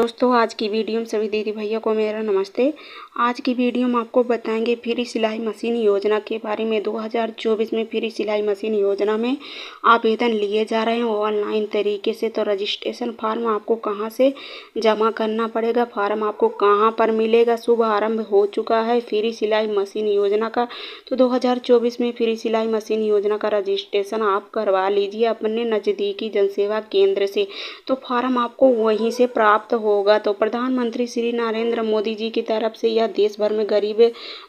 दोस्तों, आज की वीडियो में सभी दीदी भैया को मेरा नमस्ते। आज की वीडियो में आपको बताएंगे फ्री सिलाई मशीन योजना के बारे में। 2024 में फ्री सिलाई मशीन योजना में आवेदन लिए जा रहे हैं ऑनलाइन तरीके से। तो रजिस्ट्रेशन फॉर्म आपको कहां से जमा करना पड़ेगा, फॉर्म आपको कहां पर मिलेगा। शुभ आरंभ हो चुका है फ्री सिलाई मशीन योजना का। तो 2024 में फ्री सिलाई मशीन योजना का रजिस्ट्रेशन आप करवा लीजिए अपने नज़दीकी जनसेवा केंद्र से। तो फॉर्म आपको वहीं से प्राप्त होगा। तो प्रधानमंत्री श्री नरेंद्र मोदी जी की तरफ से यह देश भर में गरीब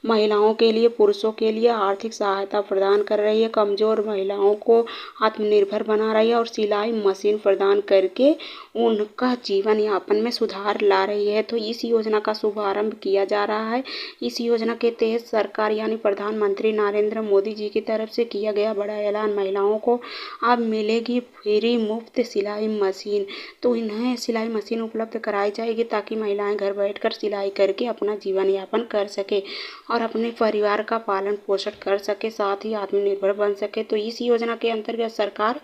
महिलाओं के लिए, पुरुषों के लिए आर्थिक सहायता प्रदान कर रही है, कमजोर महिलाओं को आत्मनिर्भर बना रही है और सिलाई मशीन प्रदान करके उनका जीवन यापन में सुधार ला रही है। तो इस योजना का शुभारंभ किया जा रहा है। इस योजना के तहत सरकार यानी प्रधानमंत्री नरेंद्र मोदी जी की तरफ से किया गया बड़ा ऐलान, महिलाओं को अब मिलेगी फ्री मुफ्त सिलाई मशीन। तो इन्हें सिलाई मशीन उपलब्ध कराई जाएगी ताकि महिलाएं घर बैठकर सिलाई करके अपना जीवन यापन कर सके और अपने परिवार का पालन पोषण कर सके, साथ ही आत्मनिर्भर बन सके। तो इस योजना के अंतर्गत सरकार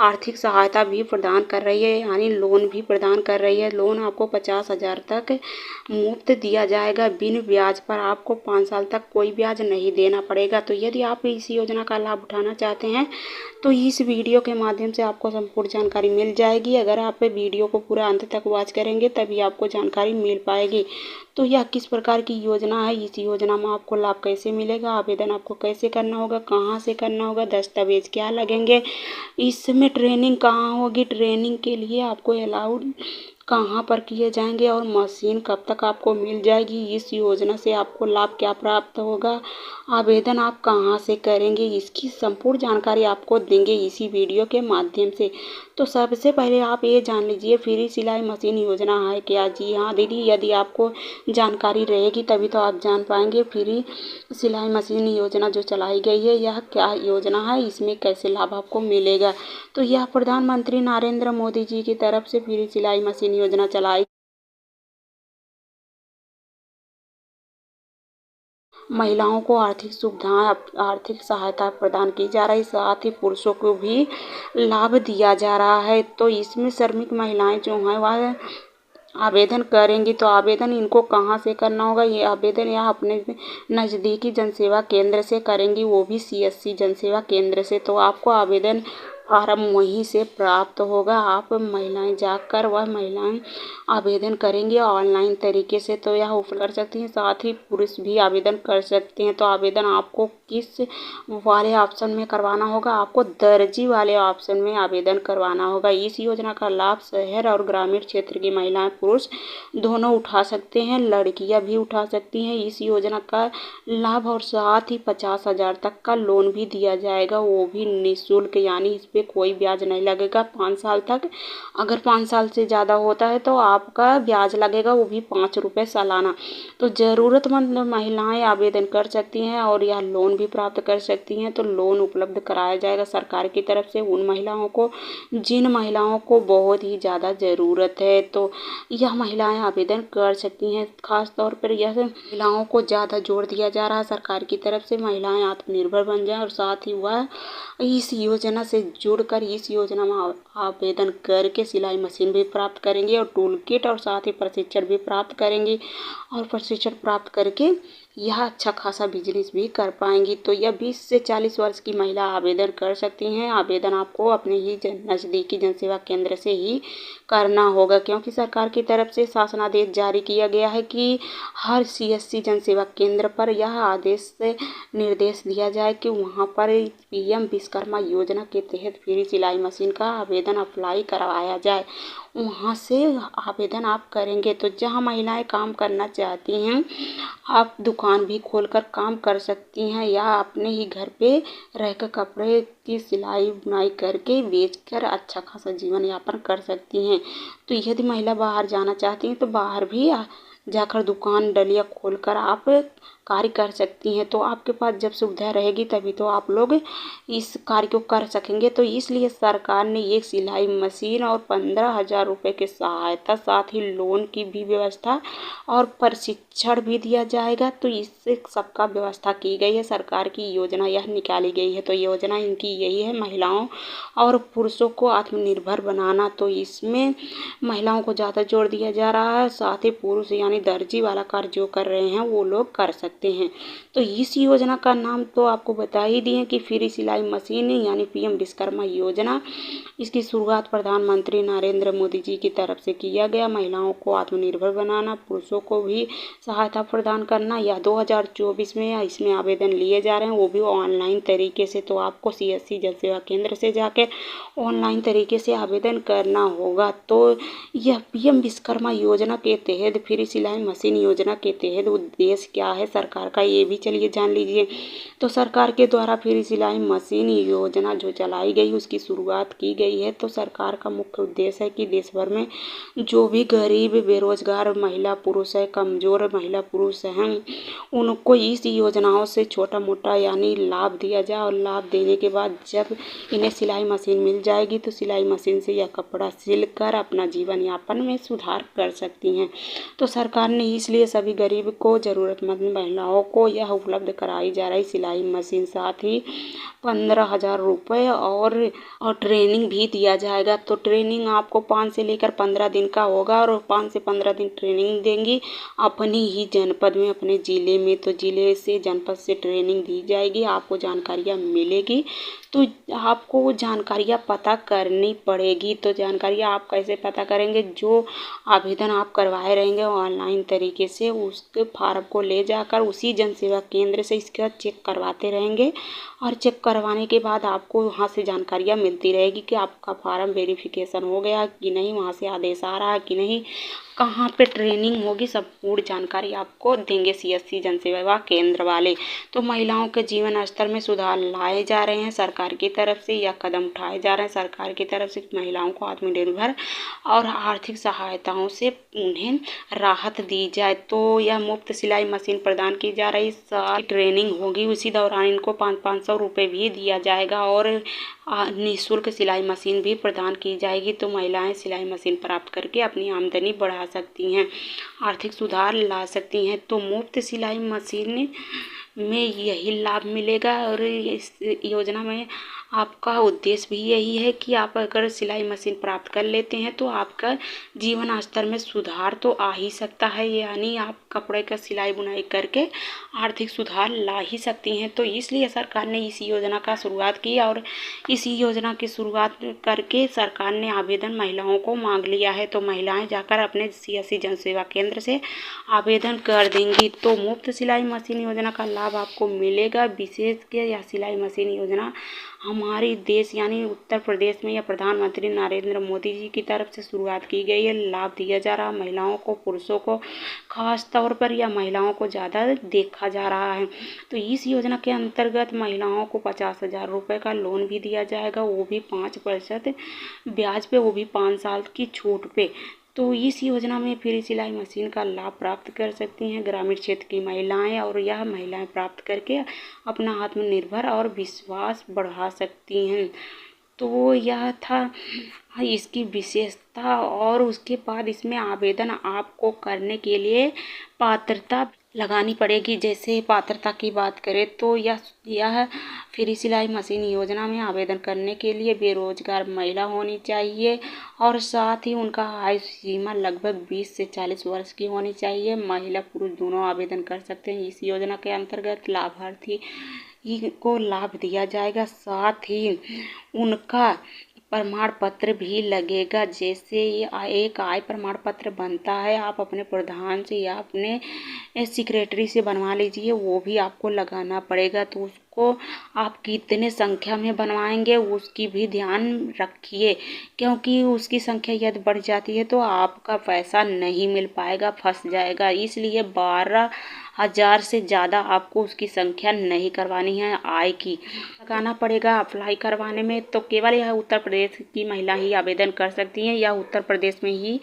आर्थिक सहायता भी प्रदान कर रही है, यानी लोन भी प्रदान कर रही है। लोन आपको 50,000 तक मुफ्त दिया जाएगा बिन ब्याज पर। आपको 5 साल तक कोई ब्याज नहीं देना पड़ेगा। तो यदि आप इस योजना का लाभ उठाना चाहते हैं तो इस वीडियो के माध्यम से आपको संपूर्ण जानकारी मिल जाएगी। अगर आप वीडियो को पूरा अंत तक वॉच करेंगे तभी आपको जानकारी मिल पाएगी। तो यह किस प्रकार की योजना है, इस योजना में आपको लाभ कैसे मिलेगा, आवेदन आपको कैसे करना होगा, कहां से करना होगा, दस्तावेज क्या लगेंगे, इसमें ट्रेनिंग कहाँ होगी, ट्रेनिंग के लिए आपको अलाउड कहाँ पर किए जाएंगे और मशीन कब तक आपको मिल जाएगी, इस योजना से आपको लाभ क्या प्राप्त होगा, आवेदन आप कहाँ से करेंगे, इसकी संपूर्ण जानकारी आपको देंगे इसी वीडियो के माध्यम से। तो सबसे पहले आप ये जान लीजिए फ्री सिलाई मशीन योजना है क्या। जी हाँ दीदी, यदि आपको जानकारी रहेगी तभी तो आप जान पाएंगे फ्री सिलाई मशीन योजना जो चलाई गई है यह क्या योजना है, इसमें कैसे लाभ आपको मिलेगा। तो यह प्रधानमंत्री नरेंद्र मोदी जी की तरफ से फ्री सिलाई मशीन योजना चलाई महिलाओं को आर्थिक सुविधाएं, आर्थिक सहायता प्रदान की जा रही, साथ ही पुरुषों को भी लाभ दिया जा रहा है। तो इसमें श्रमिक महिलाएं जो हैं वह आवेदन करेंगी। तो आवेदन इनको कहाँ से करना होगा, ये आवेदन यहाँ अपने नज़दीकी जनसेवा केंद्र से करेंगी, वो भी CSC जनसेवा केंद्र से। तो आपको आवेदन फार्म वहीं से प्राप्त होगा। आप महिलाएं जाकर वह महिलाएं आवेदन करेंगे ऑनलाइन तरीके से। तो यह उपलब्ध कर सकती हैं, साथ ही पुरुष भी आवेदन कर सकते हैं। तो आवेदन आपको किस वाले ऑप्शन में करवाना होगा, आपको दर्जी वाले ऑप्शन में आवेदन करवाना होगा। इस योजना का लाभ शहर और ग्रामीण क्षेत्र की महिलाएं, पुरुष दोनों उठा सकते हैं, लड़कियां भी उठा सकती हैं इस योजना का लाभ। और साथ ही 50,000 तक का लोन भी दिया जाएगा, वो भी निःशुल्क, यानी इस पे कोई ब्याज नहीं लगेगा 5 साल तक। अगर 5 साल से ज़्यादा होता है तो आपका ब्याज लगेगा, वो भी 5 रुपये सालाना। तो ज़रूरतमंद महिलाएं आवेदन कर सकती हैं और यह लोन भी प्राप्त कर सकती हैं। तो लोन उपलब्ध कराया जाएगा सरकार की तरफ से उन महिलाओं को जिन महिलाओं को बहुत ही ज़्यादा ज़रूरत है। तो यह महिलाएं आवेदन कर सकती हैं। खास तौर पर यह महिलाओं को ज़्यादा जोर दिया जा रहा है सरकार की तरफ से, महिलाएं आत्मनिर्भर बन जाएं और साथ ही वह इस योजना से जुड़कर इस योजना में आवेदन करके सिलाई मशीन भी प्राप्त करेंगे और टूल किट और साथ ही प्रशिक्षण भी प्राप्त करेंगी और प्रशिक्षण प्राप्त करके यह अच्छा खासा बिजनेस भी कर पाएंगी। तो यह 20 से 40 वर्ष की महिला आवेदन कर सकती हैं। आवेदन आपको अपने ही नज़दीकी जनसेवा केंद्र से ही करना होगा, क्योंकि सरकार की तरफ से शासनादेश जारी किया गया है कि हर CSC जनसेवा केंद्र पर यह आदेश से निर्देश दिया जाए कि वहां पर PM विश्वकर्मा योजना के तहत फ्री सिलाई मशीन का आवेदन अप्लाई करवाया जाए। वहाँ से आवेदन आप करेंगे। तो जहाँ महिलाएं काम करना चाहती हैं, आप दुकान भी खोलकर काम कर सकती हैं या अपने ही घर पे रहकर कपड़े की सिलाई बुनाई करके बेचकर अच्छा खासा जीवन यापन कर सकती हैं। तो यदि महिला बाहर जाना चाहती हैं तो बाहर भी जाकर दुकान डलिया खोलकर आप कार्य कर सकती हैं। तो आपके पास जब सुविधा रहेगी तभी तो आप लोग इस कार्य को कर सकेंगे। तो इसलिए सरकार ने एक सिलाई मशीन और 15,000 रुपये की सहायता, साथ ही लोन की भी व्यवस्था और प्रशिक्षण भी दिया जाएगा। तो इससे सबका व्यवस्था की गई है, सरकार की योजना यह निकाली गई है। तो योजना इनकी यही है, महिलाओं और पुरुषों को आत्मनिर्भर बनाना। तो इसमें महिलाओं को ज़्यादा जोर दिया जा रहा है, साथ ही पुरुष यानी दर्जी वाला कार्य जो कर रहे हैं वो लोग कर सकते हैं। तो इस योजना का नाम तो आपको बता ही दिए कि फ्री सिलाई मशीन यानी पीएम विश्वकर्मा योजना। इसकी शुरुआत प्रधानमंत्री नरेंद्र मोदी जी की तरफ से किया गया। महिलाओं को आत्मनिर्भर बनाना, पुरुषों को भी सहायता प्रदान करना। यह 2024 में इसमें आवेदन लिए जा रहे हैं, वो भी ऑनलाइन तरीके से। तो आपको सीएससी जन सेवा केंद्र से जाकर ऑनलाइन तरीके से आवेदन करना होगा। तो यह पीएम विश्वकर्मा योजना के तहत फ्री सिलाई मशीन योजना के तहत उद्देश्य क्या है सरकार का, ये भी चलिए जान लीजिए। तो सरकार के द्वारा फ्री सिलाई मशीन योजना जो चलाई गई उसकी शुरुआत की गई है। तो सरकार का मुख्य उद्देश्य है कि देश भर में जो भी गरीब, बेरोजगार महिला पुरुष है, कमजोर महिला पुरुष हैं, उनको इस योजनाओं से छोटा मोटा यानी लाभ दिया जाए। और लाभ देने के बाद जब इन्हें सिलाई मशीन मिल जाएगी तो सिलाई मशीन से यह कपड़ा सिलकर अपना जीवन यापन में सुधार कर सकती हैं। तो सरकार ने इसलिए सभी गरीब को, ज़रूरतमंद महिलाओं को यह उपलब्ध कराई जा रही सिलाई मशीन, साथ ही 15,000 रुपये और ट्रेनिंग भी दिया जाएगा। तो ट्रेनिंग आपको 5 से लेकर 15 दिन का होगा और 5 से 15 दिन ट्रेनिंग देंगी अपनी ही जनपद में, अपने ज़िले में। तो ज़िले से, जनपद से ट्रेनिंग दी जाएगी, आपको जानकारियाँ मिलेगी। तो आपको वो जानकारियाँ पता करनी पड़ेगी। तो जानकारियाँ आप कैसे पता करेंगे, जो आवेदन आप करवाए रहेंगे ऑनलाइन तरीके से, उसके फार्म को ले जाकर उसी जन सेवा केंद्र से इसका चेक करवाते रहेंगे। और चेक करवाने के बाद आपको वहाँ से जानकारियाँ मिलती रहेगी कि आपका फार्म वेरिफिकेशन हो गया कि नहीं, वहाँ से आदेश आ रहा है कि नहीं, कहाँ पे ट्रेनिंग होगी, सब पूरी जानकारी आपको देंगे सीएससी जन सेवा केंद्र वाले। तो महिलाओं के जीवन स्तर में सुधार लाए जा रहे हैं सरकार की तरफ से, या कदम उठाए जा रहे हैं सरकार की तरफ से, महिलाओं को आत्मनिर्भर और आर्थिक सहायताओं से उन्हें राहत दी जाए। तो यह मुफ्त सिलाई मशीन प्रदान की जा रही, सारी ट्रेनिंग होगी, उसी दौरान इनको 500 रुपये भी दिया जाएगा और निःशुल्क सिलाई मशीन भी प्रदान की जाएगी। तो महिलाएं सिलाई मशीन प्राप्त करके अपनी आमदनी बढ़ा सकती हैं, आर्थिक सुधार ला सकती हैं। तो मुफ्त सिलाई मशीन में यही लाभ मिलेगा। और इस योजना में आपका उद्देश्य भी यही है कि आप अगर सिलाई मशीन प्राप्त कर लेते हैं तो आपका जीवन स्तर में सुधार तो आ ही सकता है, यानी आप कपड़े का सिलाई बुनाई करके आर्थिक सुधार ला ही सकती हैं। तो इसलिए सरकार ने इस योजना का शुरुआत की और इसी योजना की शुरुआत करके सरकार ने आवेदन महिलाओं को मांग लिया है। तो महिलाएं जाकर अपने सीएससी जन सेवा केंद्र से आवेदन कर देंगी। तो मुफ्त सिलाई मशीन योजना का लाभ आपको मिलेगा। विशेष के यह सिलाई मशीन योजना हमारे देश यानी उत्तर प्रदेश में या प्रधानमंत्री नरेंद्र मोदी जी की तरफ से शुरुआत की गई है। लाभ दिया जा रहा महिलाओं को, पुरुषों को खास तौर पर, या महिलाओं को ज़्यादा देखा जा रहा है। तो इस योजना के अंतर्गत महिलाओं को 50,000 रुपये का लोन भी दिया जाएगा, वो भी 5% ब्याज पे, वो भी 5 साल की छूट पे। तो इस योजना में फ्री सिलाई मशीन का लाभ प्राप्त कर सकती हैं ग्रामीण क्षेत्र की महिलाएं, और यह महिलाएं प्राप्त करके अपना आत्मनिर्भर और विश्वास बढ़ा सकती हैं। तो यह था इसकी विशेषता। और उसके बाद इसमें आवेदन आपको करने के लिए पात्रता लगानी पड़ेगी। जैसे पात्रता की बात करें तो यह फ्री सिलाई मशीन योजना में आवेदन करने के लिए बेरोजगार महिला होनी चाहिए और साथ ही उनका आयु सीमा लगभग 20 से 40 वर्ष की होनी चाहिए। महिला पुरुष दोनों आवेदन कर सकते हैं। इस योजना के अंतर्गत लाभार्थी को लाभ दिया जाएगा, साथ ही उनका प्रमाण पत्र भी लगेगा। जैसे ये एक आय प्रमाण पत्र बनता है, आप अपने प्रधान से या अपने सेक्रेटरी से बनवा लीजिए, वो भी आपको लगाना पड़ेगा। तो उसको को आप कितने संख्या में बनवाएंगे उसकी भी ध्यान रखिए, क्योंकि उसकी संख्या यदि बढ़ जाती है तो आपका पैसा नहीं मिल पाएगा, फंस जाएगा। इसलिए 12,000 से ज़्यादा आपको उसकी संख्या नहीं करवानी है। आय की लगाना पड़ेगा अप्लाई करवाने में, तो केवल यह उत्तर प्रदेश की महिला ही आवेदन कर सकती हैं। यह उत्तर प्रदेश में ही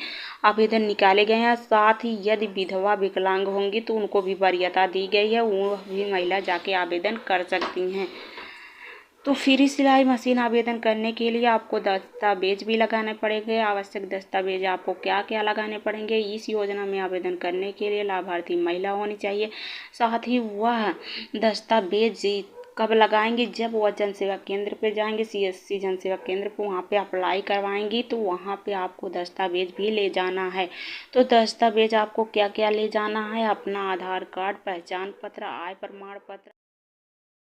आवेदन निकाले गए हैं। साथ ही यदि विधवा विकलांग होंगी तो उनको भी वरीयता दी गई है, वो भी महिला जाके आवेदन कर सकती हैं। तो फ्री सिलाई मशीन आवेदन करने के लिए आपको दस्तावेज भी लगाने पड़ेंगे। आवश्यक दस्तावेज आपको क्या क्या लगाने पड़ेंगे? इस योजना में आवेदन करने के लिए लाभार्थी महिला होनी चाहिए। साथ ही वह दस्तावेज कब लगाएंगे? जब वह जन सेवा केंद्र पे जाएंगे, CSC जन सेवा केंद्र पे, वहाँ पे अप्लाई करवाएंगी तो वहाँ पे आपको दस्तावेज भी ले जाना है। तो दस्तावेज आपको क्या क्या ले जाना है? अपना आधार कार्ड, पहचान पत्र, आय प्रमाण पत्र,